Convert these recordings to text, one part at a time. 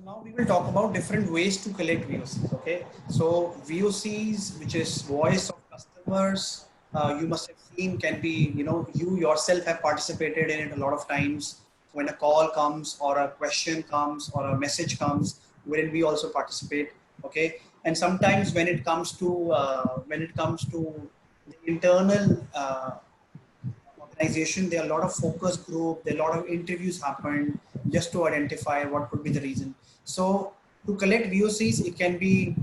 Now we will talk about different ways to collect VOCs. Okay, so VOCs, which is voice of customers, you must have seen can be, you yourself have participated in it a lot of times. When a call comes or a question comes or a message comes, wherein we also participate. Okay, and sometimes when it comes to the internal organization, there are a lot of focus group, there are a lot of interviews happened just to identify what could be the reason. So to collect VOCs, it can be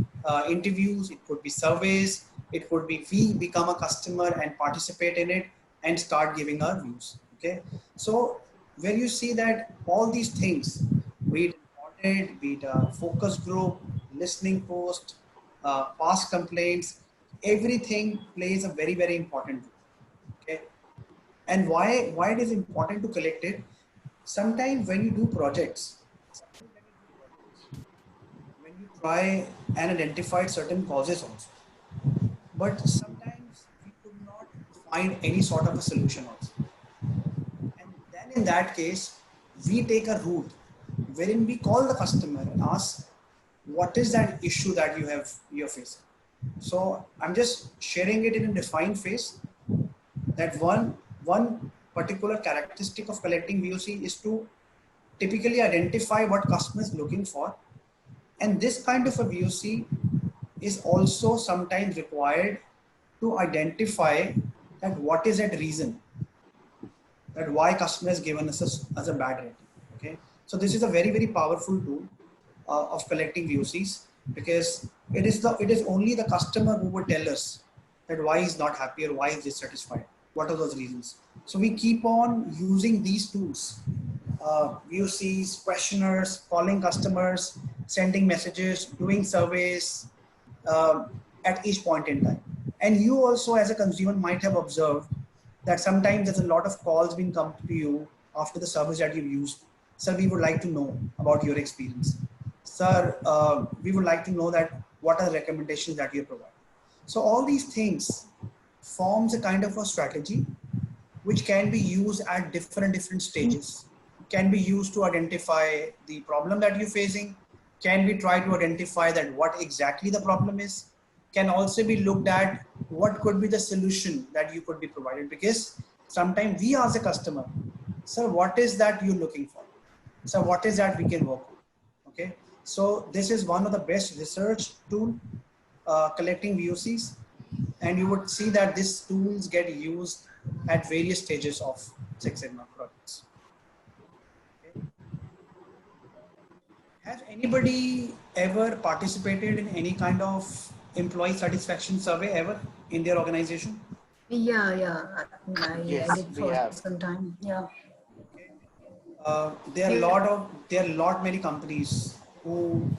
interviews, it could be surveys, it could be we become a customer and participate in it and start giving our views. Okay, so when you see that all these things, be it audit, be it a focus group, listening post, past complaints, everything plays a very important role. Okay, and why it is important to collect it. Sometimes when you do projects, sometimes when you do projects, when you try and identify certain causes also, but sometimes we could not find any sort of a solution also, and then in that case we take a route wherein we call the customer and ask what is that issue that you're facing. So I'm just sharing it in a defined phase that one particular characteristic of collecting VOC is to typically identify what customer is looking for, and this kind of a VOC is also sometimes required to identify that what is that reason that why customer has given us as a bad rating. Okay, so this is a very powerful tool of collecting VOCs, because it is only the customer who would tell us that why he's not happy or why he's dissatisfied. What are those reasons? So we keep on using these tools, VOCs, questionnaires, calling customers, sending messages, doing surveys at each point in time. And you also, as a consumer, might have observed that sometimes there's a lot of calls being come to you after the service that you've used. Sir, we would like to know about your experience. Sir, we would like to know that what are the recommendations that you provide. So all these things forms a kind of a strategy which can be used at different stages. Can be used to identify the problem that you're facing. Can we try to identify that what exactly the problem is? Can also be looked at what could be the solution that you could be provided, because sometimes we ask a customer, sir, what is that you're looking for? So what is that we can work on? Okay, so this is one of the best research tool collecting VOCs, and you would see that these tools get used at various stages of Six Sigma projects. Okay. Has anybody ever participated in any kind of employee satisfaction survey ever in their organization? Yeah. I Yes, did we for have. some time. Yeah. Okay. There are a lot many companies who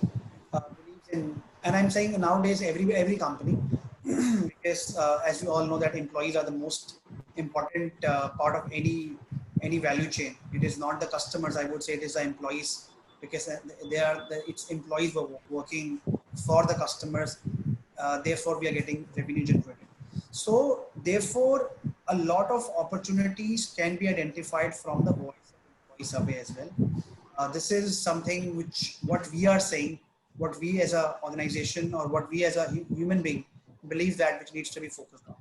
believes in, and I'm saying nowadays every company, because as we all know that employees are the most important part of any value chain. It is not the customers, I would say it is the employees, because it's employees who are working for the customers. Therefore, we are getting revenue generated. So therefore, a lot of opportunities can be identified from the voice of employee survey as well. This is something which what we are saying, what we as a organization or what we as a human being believe that which needs to be focused on.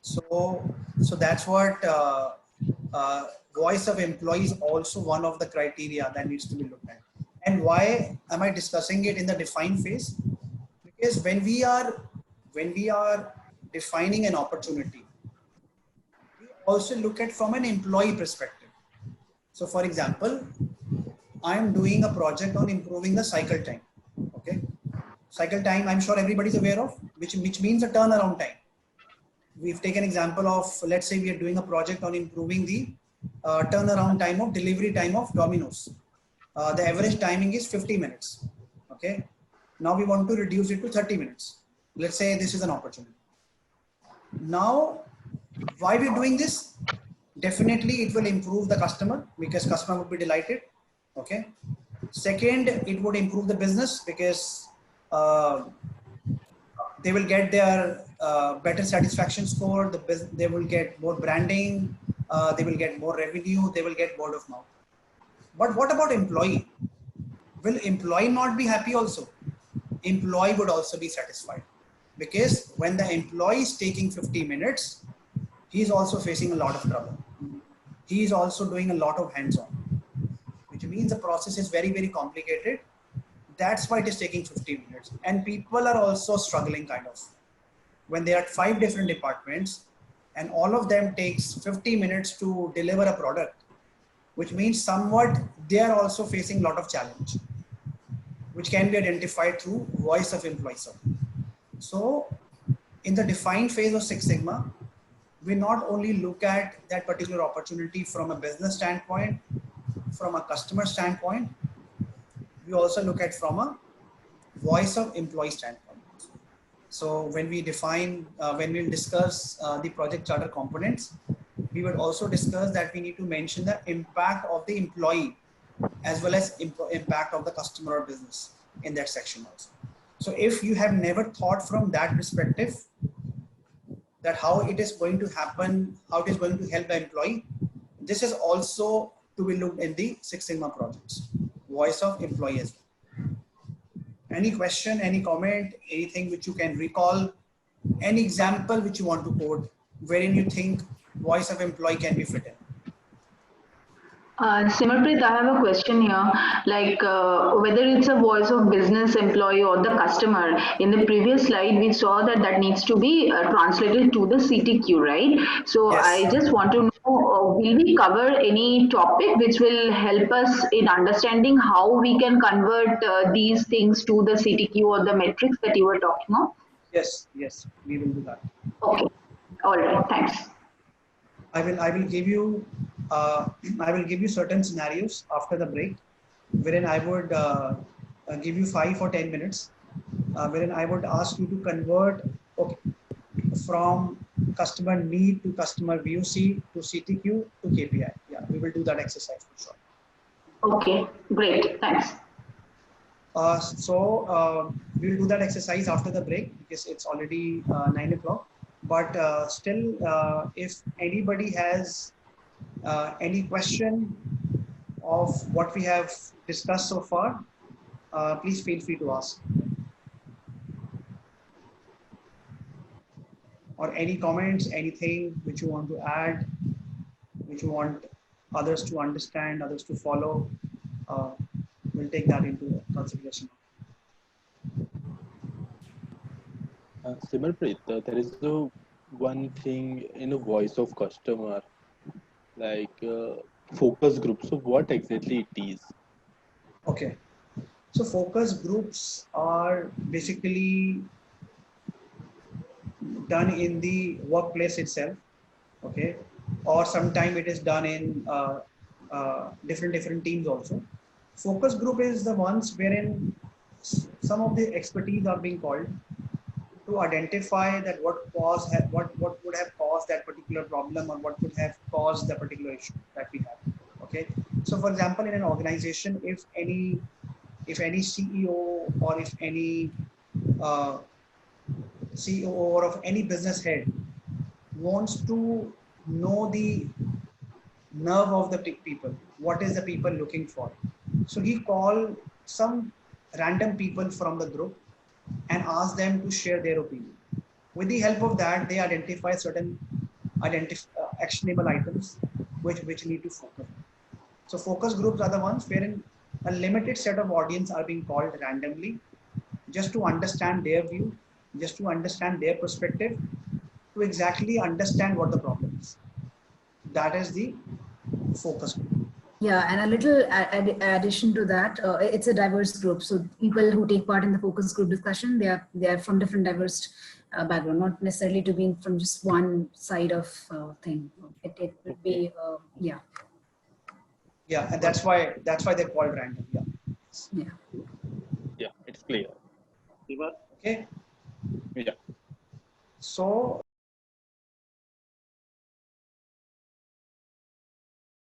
So that's what voice of employee is also one of the criteria that needs to be looked at. And why am I discussing it in the define phase? Because when we are defining an opportunity, we also look at from an employee perspective. So for example, I am doing a project on improving the cycle time. Okay, cycle time, I'm sure everybody's aware of, which means a turnaround time. We've taken example of, let's say we are doing a project on improving the turnaround time of delivery time of Domino's. The average timing is 50 minutes. Okay, now we want to reduce it to 30 minutes. Let's say this is an opportunity. Now, why we're doing this? Definitely it will improve the customer, because customer would be delighted. Okay, second, it would improve the business, because they will get their better satisfaction score, they will get more branding, they will get more revenue, they will get word of mouth. But what about employee? Will employee not be happy also? Employee would also be satisfied, because when the employee is taking 50 minutes, he is also facing a lot of trouble. He is also doing a lot of hands-on, which means the process is very, very complicated. That's why it is taking 50 minutes. And people are also struggling kind of. When there are 5 different departments and all of them takes 50 minutes to deliver a product, which means somewhat they are also facing a lot of challenge, which can be identified through voice of employee survey. So in the defined phase of Six Sigma, we not only look at that particular opportunity from a business standpoint, from a customer standpoint, we also look at from a voice of employee standpoint. So when we define, when we'll discuss the project charter components, we would also discuss that we need to mention the impact of the employee as well as impact of the customer or business in that section also. So if you have never thought from that perspective, that how it is going to happen, how it is going to help the employee, this is also to be looked in the Six Sigma projects, voice of employee as well. Any question, any comment, anything which you can recall, any example which you want to quote, wherein you think voice of employee can be fit in? Simarpreet, I have a question here. Like whether it's a voice of business employee or the customer, in the previous slide we saw that that needs to be translated to the CTQ, right? So Yes. I just want to know, will we cover any topic which will help us in understanding how we can convert these things to the CTQ or the metrics that you were talking of? Yes, yes, we will do that. Okay, all right, thanks. I will give you certain scenarios after the break, wherein I would give you 5 or 10 minutes, wherein I would ask you to convert, okay, from customer need to customer VOC to CTQ to KPI. Yeah, we will do that exercise for sure. Okay, great, thanks. We'll do that exercise after the break because it's already 9 o'clock. But still, if anybody has any question of what we have discussed so far, please feel free to ask. Or any comments, anything which you want to add, which you want others to understand, others to follow, we'll take that into consideration. Simarpreet, there is one thing in a voice of customer, like focus group. So what exactly it is? Okay. So focus groups are basically done in the workplace itself, okay, or sometime it is done in different teams also. Focus group is the ones wherein some of the expertise are being called to identify that what would have caused that particular problem or what would have caused the particular issue that we have. Okay, so for example, in an organization, if any CEO or if any CEO or of any business head wants to know the nerve of the people, what is the people looking for, so he call some random people from the group and ask them to share their opinion. With the help of that, they identify certain actionable items which need to focus. So focus groups are the ones wherein a limited set of audience are being called randomly, just to understand their view, just to understand their perspective, to exactly understand what the problem is. That is the focus group. Yeah, and a little addition to that, it's a diverse group. So people who take part in the focus group discussion, they are from different diverse background, not necessarily to be from just one side of thing. It would be yeah. Yeah, and that's why they're called random. Yeah. Yeah. Yeah, it's clear. Okay. Yeah. So